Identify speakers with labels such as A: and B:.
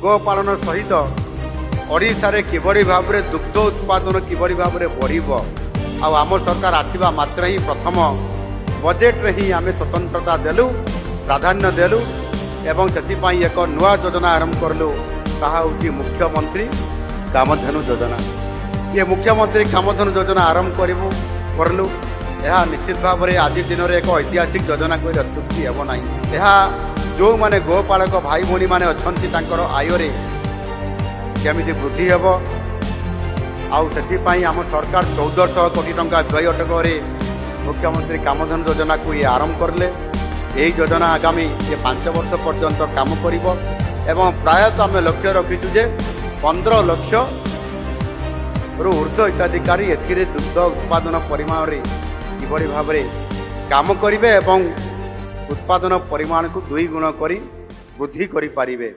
A: ଗୋପାଳନ ସହିତ ଓଡ଼ିଶାରେ କିଭଳି ଭାବରେ ଦୁଗ୍ଧ ଉତ୍ପାଦନ କିଭଳି ଭାବରେ ବଢ଼ିବ। ଆଉ ଆମ ସରକାର ଆସିବା ମାତ୍ରେ ହିଁ ପ୍ରଥମ ବଜେଟ୍ରେ ହିଁ ଆମେ ସ୍ୱତନ୍ତ୍ରତା ଦେଲୁ, ପ୍ରାଧାନ୍ୟ ଦେଲୁ ଏବଂ ସେଥିପାଇଁ ଏକ ନୂଆ ଯୋଜନା ଆରମ୍ଭ କଲୁ। ତାହା ହେଉଛି ମୁଖ୍ୟମନ୍ତ୍ରୀ କାମଧେନୁ ଯୋଜନା। ଏ ମୁଖ୍ୟମନ୍ତ୍ରୀ କାମଧେନୁ ଯୋଜନା ଆରମ୍ଭ କରିଲୁ। ଏହା ନିଶ୍ଚିତ ଭାବରେ ଆଜି ଦିନରେ ଏକ ଐତିହାସିକ ଯୋଜନା କରି ଅତ୍ୟୁକ୍ତି ହେବ ନାହିଁ। ଏହା ଯେଉଁମାନେ ଗୋପାଳକ ଭାଇ ଭଉଣୀମାନେ ଅଛନ୍ତି ତାଙ୍କର ଆୟରେ କେମିତି ବୃଦ୍ଧି ହେବ। ଆଉ ସେଥିପାଇଁ ଆମ ସରକାର 1400 କୋଟି ଟଙ୍କା ବ୍ୟୟ ଅଟକରେ ମୁଖ୍ୟମନ୍ତ୍ରୀ କାମଧେନୁ ଯୋଜନାକୁ ଇଏ ଆରମ୍ଭ କରିଲେ। ଏହି ଯୋଜନା ଆଗାମୀ 5 ବର୍ଷ ପର୍ଯ୍ୟନ୍ତ କାମ କରିବ ଏବଂ ପ୍ରାୟତଃ ଆମେ ଲକ୍ଷ୍ୟ ରଖିଛୁ ଯେ 15 ଲକ୍ଷରୁ ଉର୍ଦ୍ଧ୍ୱ ହିତାଧିକାରୀ ଏଥିରେ ଦୁଗ୍ଧ ଉତ୍ପାଦନ ପରିମାଣରେ କିଭଳି ଭାବରେ କାମ କରିବେ ଏବଂ ଉତ୍ପାଦନ ପରିମାଣକୁ 2 ଗୁଣ କରି ବୃଦ୍ଧି କରିପାରିବେ।